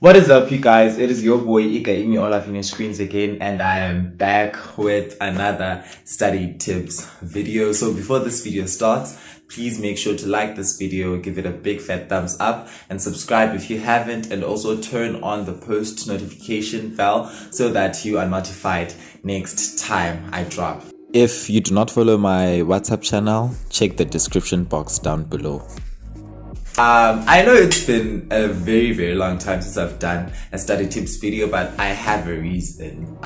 What is up, you guys? It is your boy Imi all of your screens again, and I am back with another study tips video. So before this video starts, please make sure to like this video, give it a big fat thumbs up, and subscribe if you haven't, and also turn on the post notification bell so that you are notified next time I drop. If you do not follow my WhatsApp channel, check the description box down below. I know it's been a very long time since I've done a study tips video, but I have a reason.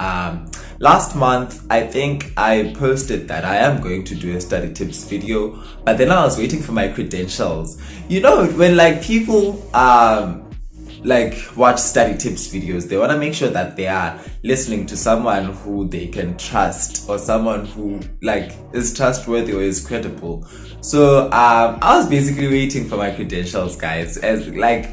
Last month I think I posted that I am going to do a study tips video, but then I was waiting for my credentials. You know, when like people watch study tips videos, they want to make sure that they are listening to someone who they can trust, or someone who is trustworthy or is credible. So I was basically waiting for my credentials, guys. As I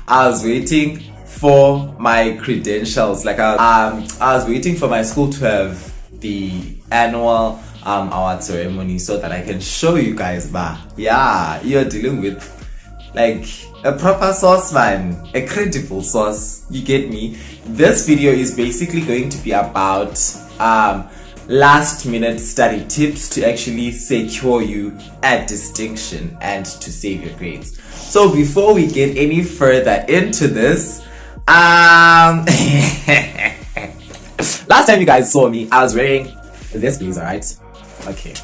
was waiting for my credentials. I was waiting for my school to have the annual award ceremony so that I can show you guys, yeah, you're dealing with a proper source, man, a credible source. You get me? This video is basically going to be about last minute study tips to actually secure you a distinction and to save your grades. So before we get any further into this, last time you guys saw me, I was wearing this blazer, right? Okay.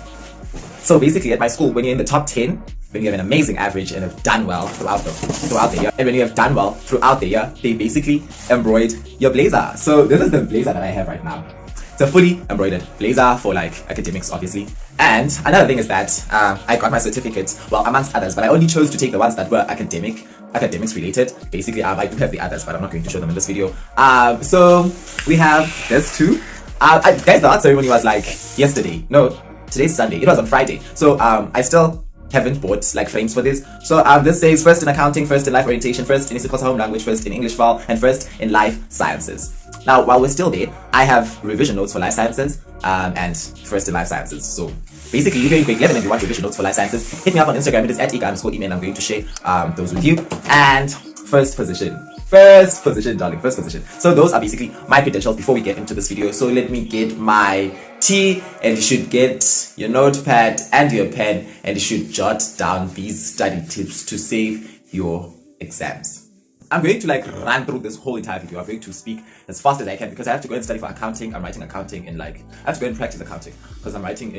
So basically at my school, when you're in the top 10, when you have an amazing average and have done well throughout the year, and when you have done well throughout the year, they basically embroider your blazer. So this is the blazer that I have right now. It's a fully embroidered blazer for academics, obviously. And another thing is that I got my certificates, well, amongst others, but I only chose to take the ones that were academics related. Basically, I do have the others, but I'm not going to show them in this video. So we have this too. Guys, the art ceremony was yesterday. No, today's Sunday. It was on Friday. So I still haven't bought frames for this. So this says first in accounting, first in life orientation, first in IsiXhosa home language, first in English file, and first in life sciences. Now while we're still there, I have revision notes for life sciences and first in life sciences. So basically, if you're in grade 11 and you want revision notes for life sciences, hit me up on Instagram. It is at @ika_email, and I'm going to share those with you. And first position, darling, first position. So those are basically my credentials before we get into this video. So let me get my tea, and you should get your notepad and your pen, and you should jot down these study tips to save your exams. I'm going to run through this whole entire video. I'm going to speak as fast as I can because I have to go and study for accounting. I'm writing accounting, and I have to go and practice accounting because I'm writing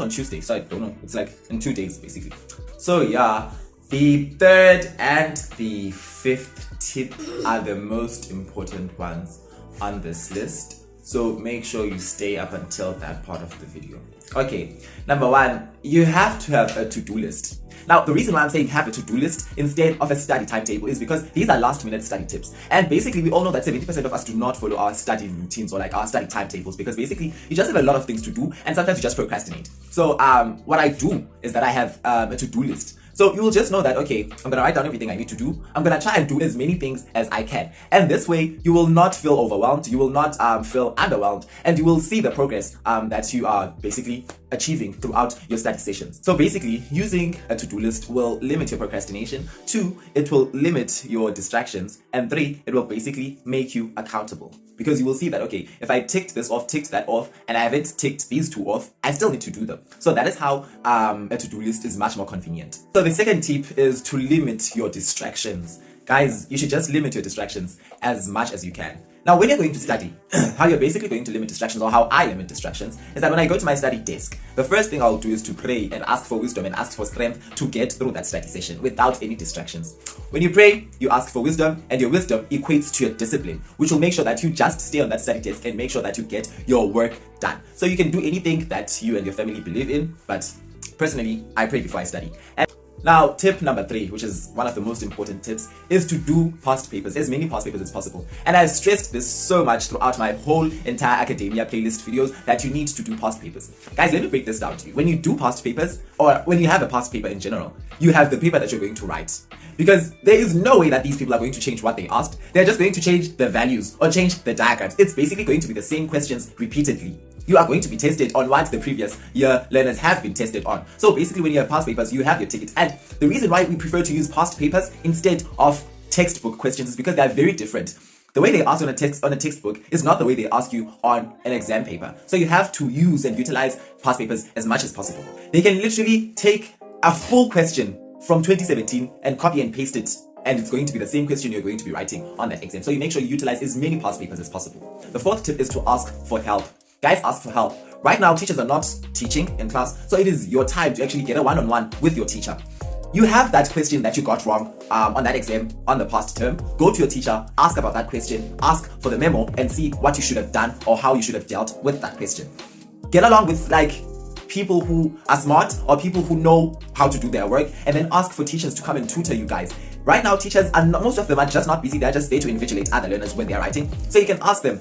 on Tuesday, so I don't know, it's in 2 days basically. So yeah, the third and the fifth tip are the most important ones on this list. So make sure you stay up until that part of the video. Okay, number one, you have to have a to-do list. Now, the reason why I'm saying have a to-do list instead of a study timetable is because these are last-minute study tips. And basically, we all know that 70% of us do not follow our study routines or our study timetables because basically, you just have a lot of things to do and sometimes you just procrastinate. So what I do is that I have a to-do list. So you will just know that, okay, I'm going to write down everything I need to do. I'm going to try and do as many things as I can. And this way, you will not feel overwhelmed. You will not feel underwhelmed. And you will see the progress that you are basically achieving throughout your study sessions. So basically, using a to-do list will limit your procrastination. 2, it will limit your distractions. And 3, it will basically make you accountable. Because you will see that, okay, if I ticked this off, ticked that off, and I haven't ticked these 2 off, I still need to do them. So that is how a to-do list is much more convenient. So the second tip is to limit your distractions. Guys, you should just limit your distractions as much as you can. Now, when you're going to study, how you're basically going to limit distractions, or how I limit distractions, is that when I go to my study desk, the first thing I'll do is to pray and ask for wisdom and ask for strength to get through that study session without any distractions. When you pray, you ask for wisdom, and your wisdom equates to your discipline, which will make sure that you just stay on that study desk and make sure that you get your work done. So you can do anything that you and your family believe in, but personally, I pray before I study. Now, tip number 3, which is one of the most important tips, is to do past papers, as many past papers as possible. And I've stressed this so much throughout my whole entire academia playlist videos that you need to do past papers. Guys, let me break this down to you. When you do past papers, or when you have a past paper in general, you have the paper that you're going to write. Because there is no way that these people are going to change what they asked. They're just going to change the values or change the diagrams. It's basically going to be the same questions repeatedly. You are going to be tested on what the previous year learners have been tested on. So basically, when you have past papers, you have your ticket. And the reason why we prefer to use past papers instead of textbook questions is because they're very different. The way they ask on a textbook is not the way they ask you on an exam paper. So you have to use and utilize past papers as much as possible. They can literally take a full question from 2017 and copy and paste it, and it's going to be the same question you're going to be writing on that exam. So you make sure you utilize as many past papers as possible. The fourth tip is to ask for help. Guys, ask for help. Right now, teachers are not teaching in class, so it is your time to actually get a one-on-one with your teacher. You have that question that you got wrong on that exam on the past term. Go to your teacher, ask about that question, ask for the memo, and see what you should have done or how you should have dealt with that question. Get along with people who are smart or people who know how to do their work, and then ask for teachers to come and tutor you guys. Right now, teachers, and most of them are just not busy. They're just there to invigilate other learners when they're writing. So you can ask them,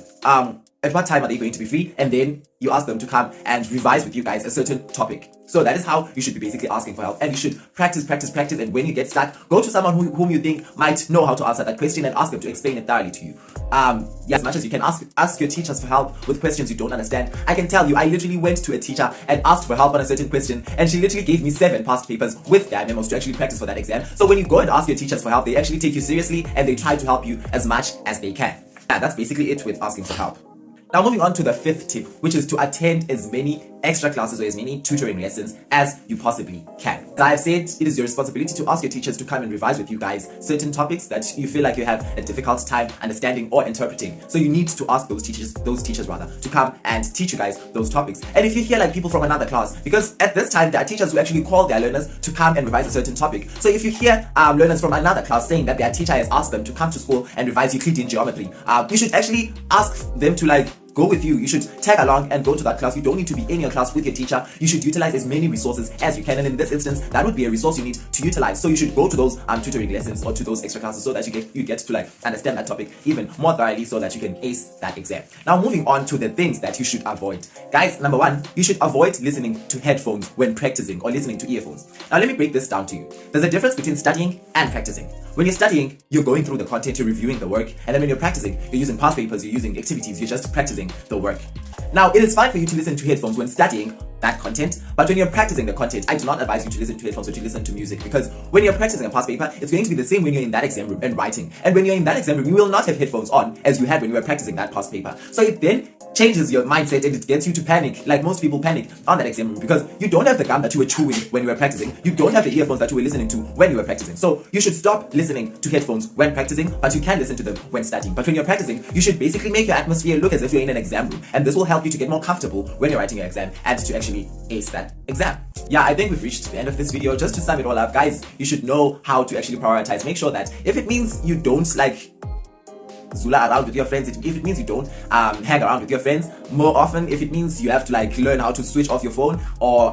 at what time are they going to be free? And then you ask them to come and revise with you guys a certain topic. So that is how you should be basically asking for help. And you should practice. And when you get stuck, go to someone whom you think might know how to answer that question and ask them to explain it thoroughly to you. As much as you can ask your teachers for help with questions you don't understand. I can tell you, I literally went to a teacher and asked for help on a certain question, and she literally gave me 7 past papers with their memos to actually practice for that exam. So when you go and ask your teachers for help, they actually take you seriously and they try to help you as much as they can. And that's basically it with asking for help. Now moving on to the 5th tip, which is to attend as many extra classes or as many tutoring lessons as you possibly can. As I've said, it is your responsibility to ask your teachers to come and revise with you guys certain topics that you feel like you have a difficult time understanding or interpreting. So you need to ask those teachers to come and teach you guys those topics. And if you hear people from another class, because at this time there are teachers who actually call their learners to come and revise a certain topic. So if you hear learners from another class saying that their teacher has asked them to come to school and revise Euclidean geometry, you should actually ask them to go with you. You should tag along and go to that class. You don't need to be in your class with your teacher. You should utilize as many resources as you can, and in this instance that would be a resource you need to utilize. So you should go to those tutoring lessons or to those extra classes so that you get to understand that topic even more thoroughly so that you can ace that exam. Now moving on to the things that you should avoid. Guys, number 1, you should avoid listening to headphones when practicing or listening to earphones. Now let me break this down to you. There's a difference between studying and practicing. When you're studying, you're going through the content, you're reviewing the work, and then when you're practicing, you're using past papers, you're using activities, you're just practicing the work. Now, it is fine for you to listen to headphones when studying that content, but when you're practicing the content, I do not advise you to listen to headphones or to listen to music, because when you're practicing a past paper, it's going to be the same when you're in that exam room and writing. And when you're in that exam room, you will not have headphones on as you had when you were practicing that past paper. So it then changes your mindset and it gets you to panic, like most people panic on that exam room, because you don't have the gum that you were chewing when you were practicing. You don't have the earphones that you were listening to when you were practicing. So you should stop listening to headphones when practicing, but you can listen to them when studying. But when you're practicing, you should basically make your atmosphere look as if you're in an exam room, and this will help you to get more comfortable when you're writing your exam and to actually ace that exam. Yeah, I think we've reached the end of this video. Just to sum it all up, guys, you should know how to actually prioritize. Make sure that if it means you don't zula around with your friends, if it means you don't hang around with your friends more often, if it means you have to learn how to switch off your phone or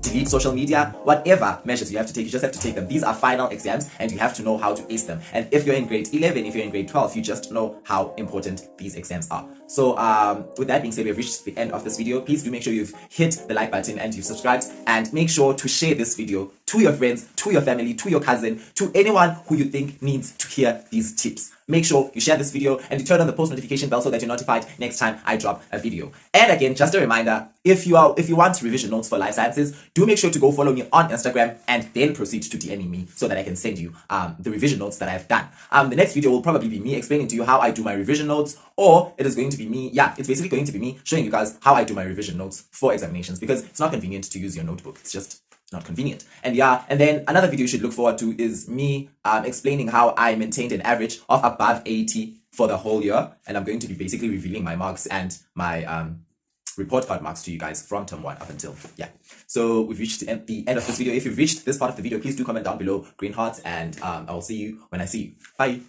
delete social media, whatever measures you have to take, you just have to take them. These are final exams and you have to know how to ace them. And if you're in grade 11, if you're in grade 12, you just know how important these exams are. So with that being said, we've reached the end of this video. Please do make sure you've hit the like button and you've subscribed, and make sure to share this video to your friends, to your family, to your cousin, to anyone who you think needs to hear these tips. Make sure you share this video and you turn on the post notification bell so that you're notified next time I drop a video. And again, just a reminder, if you want revision notes for life sciences, do make sure to go follow me on Instagram and then proceed to DM me so that I can send you the revision notes that I've done. The next video will probably be me explaining to you how I do my revision notes, or it is going to be me, it's basically going to be me showing you guys how I do my revision notes for examinations, because it's not convenient to use your notebook. It's just not convenient. And then another video you should look forward to is me explaining how I maintained an average of above 80 for the whole year, and I'm going to be basically revealing my marks and my report card marks to you guys from term 1 up until so we've reached the end of this video. If you've reached this part of the video, please do comment down below green hearts, and I'll see you when I see you. Bye.